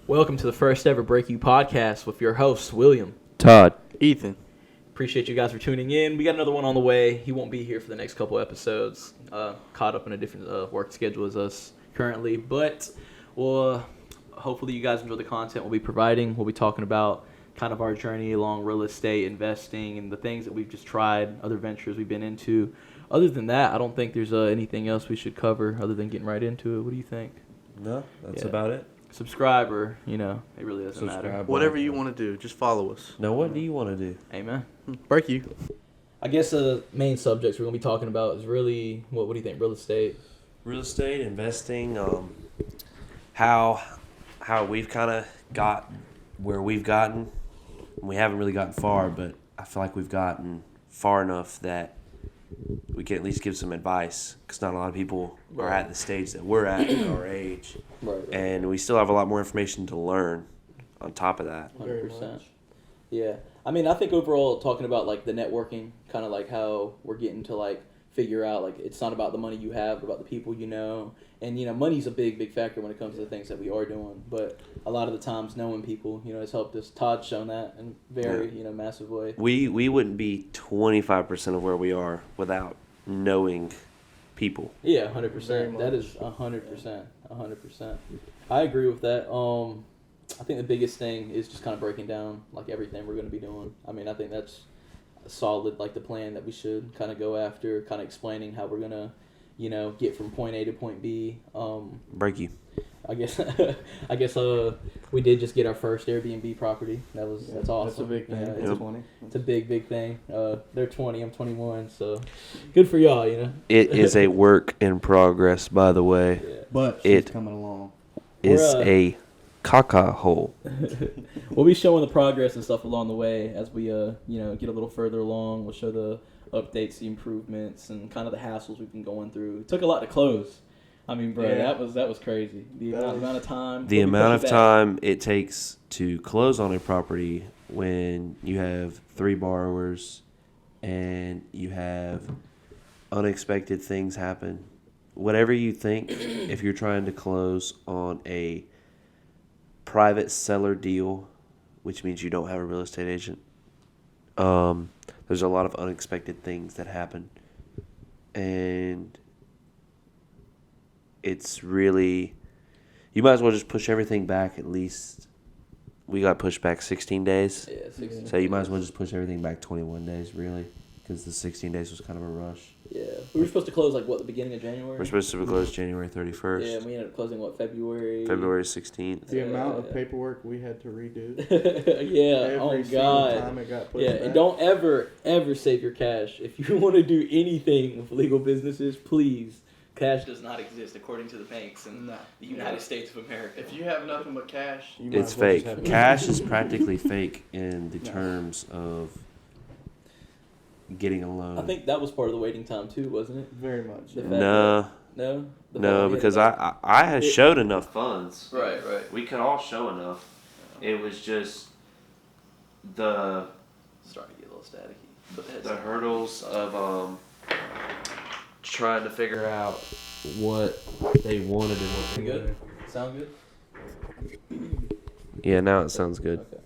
Welcome to the first ever Breaku podcast with your hosts, William, Todd, Ethan. Appreciate you guys for tuning in. We got another one on the way. He won't be here for the next couple episodes. Caught up in a different work schedule as us currently. But hopefully you guys enjoy the content we'll be providing. We'll be talking about kind of our journey along real estate, investing, and the things that we've just tried, other ventures we've been into. Other than that, I don't think there's anything else we should cover other than getting right into it. What do you think? No, that's about it. Subscribe or, it really doesn't matter. Whatever you want to do, just follow us. Now, what do you want to do? Amen. Breaku. I guess the main subjects we're going to be talking about is really, what do you think, real estate? Real estate, investing, how we've kind of got where we've gotten. We haven't really gotten far, but I feel like we've gotten far enough that we can at least give some advice, because not a lot of people are at the stage that we're at in our age. Right. And we still have a lot more information to learn on top of that. 100%. Yeah. I mean, I think overall, talking about, like, the networking, kind of like how we're getting to, like, figure out, like, it's not about the money you have, but about the people you know. And, money's a big factor when it comes to the things that we are doing. But a lot of the times, knowing people, has helped us. Todd's shown that in a very, massive way. We wouldn't be 25% of where we are without knowing people. Yeah, 100%. That is 100%. 100%. I agree with that. I think the biggest thing is just kind of breaking down, like, everything we're going to be doing. I mean, I think that's solid, like, the plan that we should kind of go after, kind of explaining how we're going to, get from point A to point B. Breaku. I guess we did just get our first Airbnb property. That's awesome. That's a big thing. Yeah, it's a big thing. They're 20, I'm 21, so good for y'all, It is a work in progress, by the way. Yeah. But it's coming along. Is a caca hole. We'll be showing the progress and stuff along the way as we get a little further along. We'll show the updates, the improvements, and kind of the hassles we've been going through. It took a lot to close. I mean, bro, that was crazy. The amount of time. The amount of time it takes to close on a property when you have 3 borrowers and you have unexpected things happen. Whatever you think, if you're trying to close on a private seller deal, which means you don't have a real estate agent, there's a lot of unexpected things that happen. And it's really, you might as well just push everything back. At least we got pushed back 16 days. Yeah, 16 So you might as well just push everything back 21 days, really, because the 16 days was kind of a rush. Yeah. We were supposed to close, the beginning of January? We're supposed to be closed January 31st. Yeah, and we ended up closing, February? February 16th. The amount of paperwork we had to redo. Yeah, Every God. time it got pushed back. And don't ever save your cash. If you want to do anything with legal businesses, please. Cash does not exist according to the banks in the United States of America. If you have nothing but cash, It's fake. Cash is practically fake in the terms of getting a loan. I think that was part of the waiting time too, wasn't it? Very much. No, because I had showed enough funds. Right. We could all show enough. It was just the Starting to get a little staticky. the hurdles of trying to figure out what they wanted and what they good? Sound good? Yeah, now it sounds good. Okay.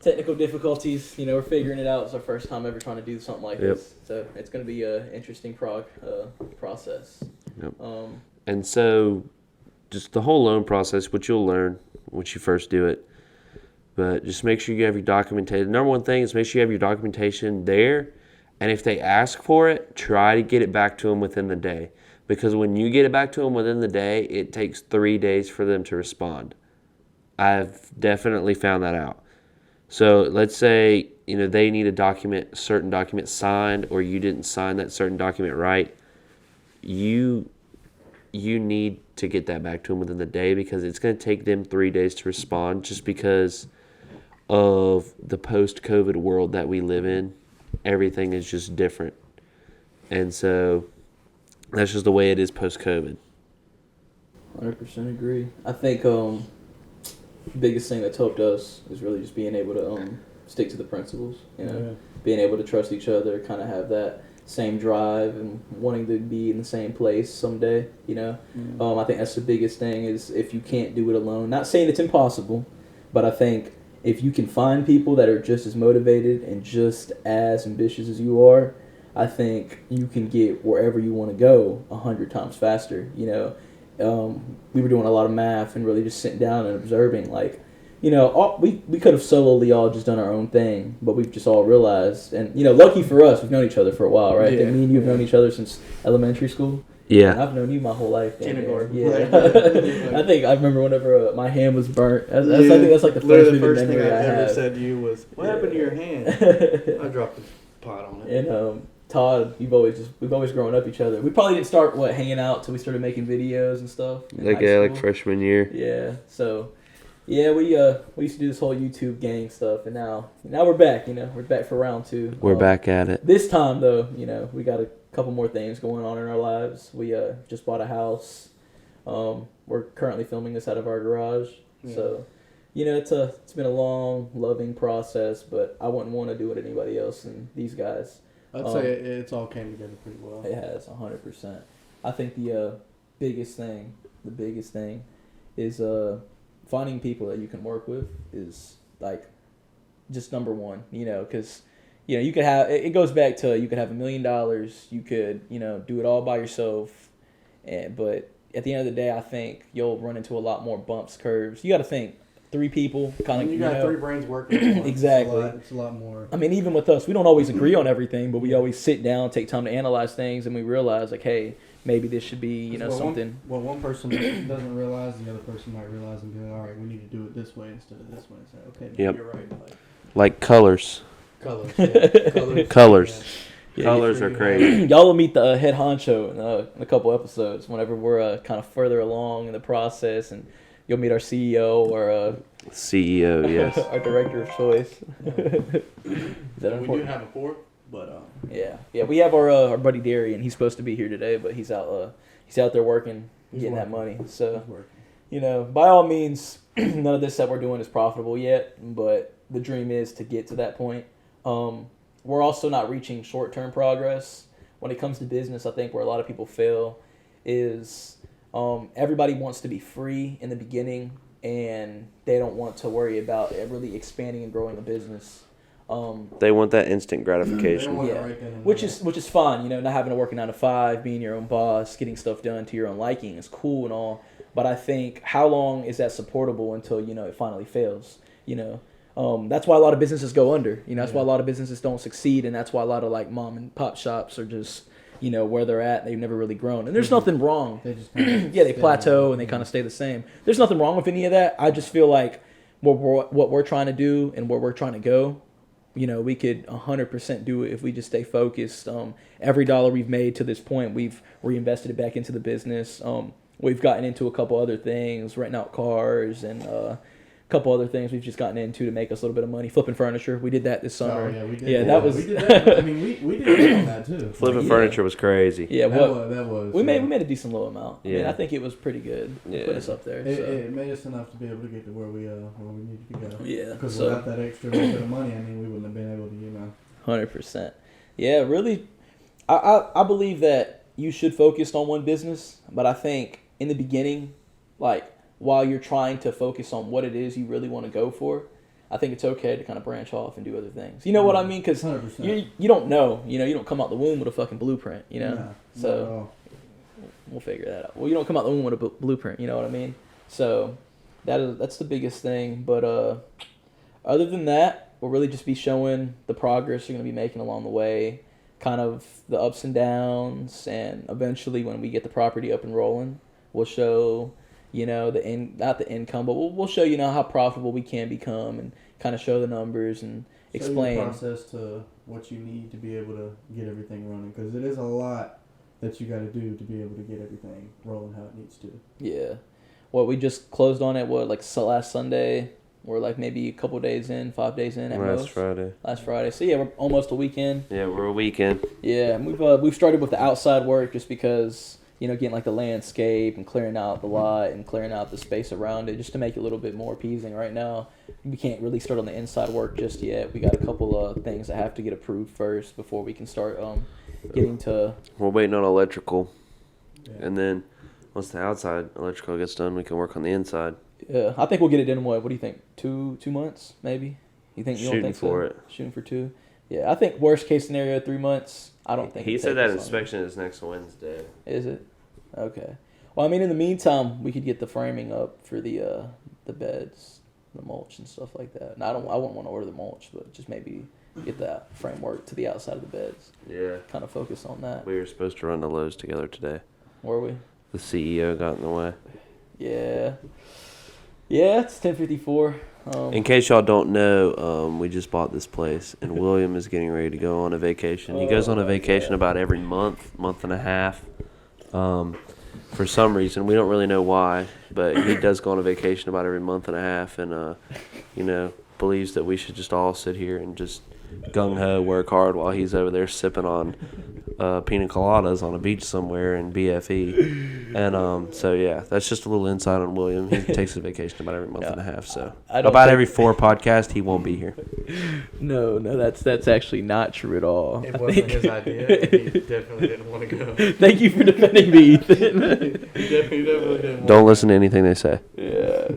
Technical difficulties, we're figuring it out. It's our first time ever trying to do something like this. So it's going to be an interesting process. Yep. And so just the whole loan process, what you'll learn once you first do it. But just make sure you have your documentation. The number one thing is make sure you have your documentation there. And if they ask for it, try to get it back to them within the day. Because when you get it back to them within the day, it takes 3 days for them to respond. I've definitely found that out. So let's say, they need a certain document signed, or you didn't sign that certain document right. You need to get that back to them within the day, because it's going to take them 3 days to respond, just because of the post-COVID world that we live in. Everything is just different. And so that's just the way it is post-COVID. 100% agree. I think biggest thing that's helped us is really just being able to stick to the principles, being able to trust each other, kind of have that same drive and wanting to be in the same place someday. You know, I think that's the biggest thing is if you can't do it alone. Not saying it's impossible, but I think if you can find people that are just as motivated and just as ambitious as you are, I think you can get wherever you want to go 100 times faster. You know, we were doing a lot of math and really just sitting down and observing, like, you know, we could have solely all just done our own thing, but we've just all realized, and, you know, lucky for us, we've known each other for a while, right? I think me and you have known each other since elementary school. Yeah. And I've known you my whole life. Kindergarten. Yeah. I think I remember whenever my hand was burnt. I think that's like the first vivid memory I ever have. said to you was, "What happened to your hand?" I dropped the pot on it. And Todd, we've always grown up each other. We probably didn't start hanging out till we started making videos and stuff. Like freshman year. Yeah. So, yeah, we used to do this whole YouTube gang stuff, and now we're back. You know, we're back for round 2. We're back at it. This time though, you know, we got a couple more things going on in our lives. We just bought a house. We're currently filming this out of our garage. Yeah. So, you know, it's been a long, loving process, but I wouldn't want to do it to anybody else than these guys. I'd say it's all came together pretty well. It has 100%. I think the biggest thing is finding people that you can work with is like just number one. You know, because you know you could have it goes back to you could have $1 million, you could do it all by yourself, but at the end of the day, I think you'll run into a lot more bumps, curves. You got to think. 3 people, kind of. You got 3 brains working. Exactly. It's a lot more. I mean, even with us, we don't always agree on everything, but we always sit down, take time to analyze things, and we realize, like, hey, maybe this should be, something. One person doesn't realize, the other person might realize and be like, all right, we need to do it this way instead of this way. And say, okay, Yep. You're right. Like colors. Colors. Yeah. Colors. Yeah, colors are crazy. Y'all will meet the head honcho in a couple episodes whenever we're kind of further along in the process, and you'll meet our CEO or CEO, yes. our director of choice. Is that important? We do have a 4th, but yeah. We have our buddy Darian. He's supposed to be here today, but he's out there working, getting that money. So, by all means, none of this that we're doing is profitable yet, but the dream is to get to that point. We're also not reaching short-term progress. When it comes to business, I think where a lot of people fail is everybody wants to be free in the beginning, and they don't want to worry about really expanding and growing a business. They want that instant gratification. Which is fun, not having to work a 9 to 5, being your own boss, getting stuff done to your own liking is cool and all. But I think how long is that supportable until it finally fails? That's why a lot of businesses go under. That's why a lot of businesses don't succeed, and that's why a lot of like mom and pop shops are just where they're at. They've never really grown, and there's nothing wrong. They just they plateau and they kind of stay the same. There's nothing wrong with any of that. I just feel like what we're trying to do and where we're trying to go, we could 100% do it if we just stay focused. Every dollar we've made to this point, we've reinvested it back into the business. We've gotten into a couple other things, renting out cars and couple other things we've just gotten into to make us a little bit of money. Flipping furniture, we did that this summer. Oh, yeah, we did. Yeah, that was. We did that. I mean, we did that on that too. Flipping furniture was crazy. Yeah, that was. We made a decent little amount. Yeah. I mean, I think it was pretty good. Yeah. Put us up there. It made us enough to be able to get to where we needed to go. Yeah. Because without that extra little bit of money, I mean, we wouldn't have been able to, 100%. Yeah, really. I believe that you should focus on one business, but I think in the beginning, like, while you're trying to focus on what it is you really want to go for, I think it's okay to kind of branch off and do other things. You know what I mean? Because you don't know. You don't come out the womb with a fucking blueprint, So we'll figure that out. Well, you don't come out the womb with a blueprint, you know what I mean? So that's the biggest thing. But other than that, we'll really just be showing the progress you're going to be making along the way, kind of the ups and downs, and eventually when we get the property up and rolling, we'll show... not the income, but we'll show how profitable we can become and kind of show the numbers and explain the process to what you need to be able to get everything running, because it is a lot that you got to do to be able to get everything rolling how it needs to. Yeah. We just closed on it, last Sunday? We're like maybe a couple days in, 5 days in at most. Last Friday. So yeah, we're almost a weekend. Yeah, we're a weekend. Yeah, we've started with the outside work just because... getting like the landscape and clearing out the lot and clearing out the space around it just to make it a little bit more appeasing. Right now, we can't really start on the inside work just yet. We got a couple of things that have to get approved first before we can start getting to. We're waiting on electrical, Yeah. and then once the outside electrical gets done, we can work on the inside. Yeah, I think we'll get it done in what do you think? 2 months maybe? You think you don't Shooting think so? for it. Shooting for 2. Yeah, I think worst case scenario 3 months. I don't think He it'd said take that us longer. inspection is next Wednesday. Is it? Okay. Well, I mean, in the meantime, we could get the framing up for the beds, the mulch and stuff like that. And I wouldn't want to order the mulch, but just maybe get that framework to the outside of the beds. Yeah. Kind of focus on that. We were supposed to run the Lowe's together today. Were we? The CEO got in the way. Yeah. Yeah, it's 10:54. In case y'all don't know, we just bought this place, and William is getting ready to go on a vacation. He goes on a vacation about every month and a half. For some reason, we don't really know why, but he does go on a vacation about every month and a half, and believes that we should just all sit here and just gung ho work hard while he's over there sipping on pina coladas on a beach somewhere in BFE. And so yeah, that's just a little insight on William. He takes a vacation about every month and a half. So about every 4 podcasts, he won't be here. No, that's actually not true at all. It wasn't his idea. He definitely didn't want to go. Thank you for defending me, Ethan. He definitely didn't. Don't listen to anything they say. Yeah.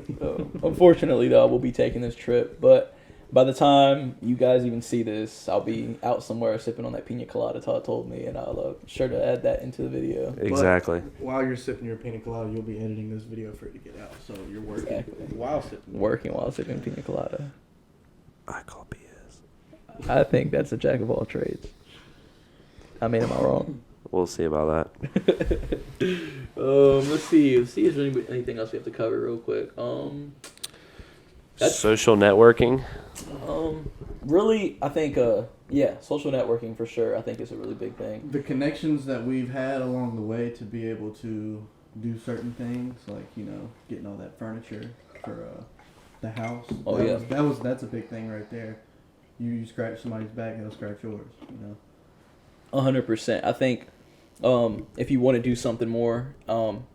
Unfortunately, though, we'll be taking this trip, but by the time you guys even see this, I'll be out somewhere sipping on that pina colada Todd told me, and I'll sure to add that into the video. Exactly. While you're sipping your pina colada, you'll be editing this video for it to get out. So you're working Exactly. while sipping. Working while sipping pina colada. I call BS. I think that's a jack of all trades. I mean, am I wrong? We'll see about that. Let's see. Is there anything else we have to cover real quick? Social networking. Really, I think, social networking for sure. I think is a really big thing. The connections that we've had along the way to be able to do certain things, like getting all that furniture for the house. Oh, That's a big thing right there. You scratch somebody's back, they'll scratch yours. 100%. I think if you want to do something more,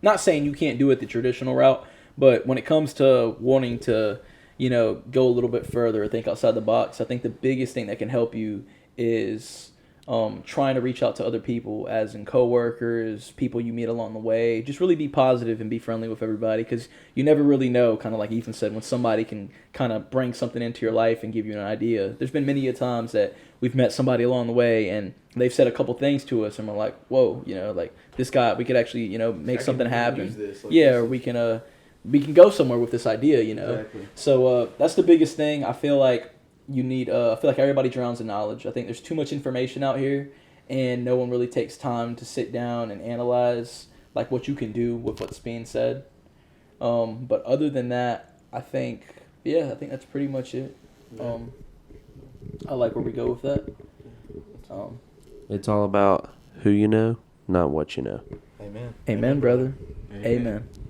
not saying you can't do it the traditional route, but when it comes to wanting to, go a little bit further, think outside the box, I think the biggest thing that can help you is trying to reach out to other people, as in coworkers, people you meet along the way. Just really be positive and be friendly with everybody, because you never really know, kind of like Ethan said, when somebody can kind of bring something into your life and give you an idea. There's been many a times that we've met somebody along the way and they've said a couple things to us and we're like, whoa, like this guy, we could actually, make something happen. Or we can go somewhere with this idea, Exactly. So that's the biggest thing. I feel like you need. I feel like everybody drowns in knowledge. I think there's too much information out here, and no one really takes time to sit down and analyze like what you can do with what's being said. But other than that, I think that's pretty much it. Yeah. I like where we go with that. It's all about who you know, not what you know. Amen. Amen, brother. Amen.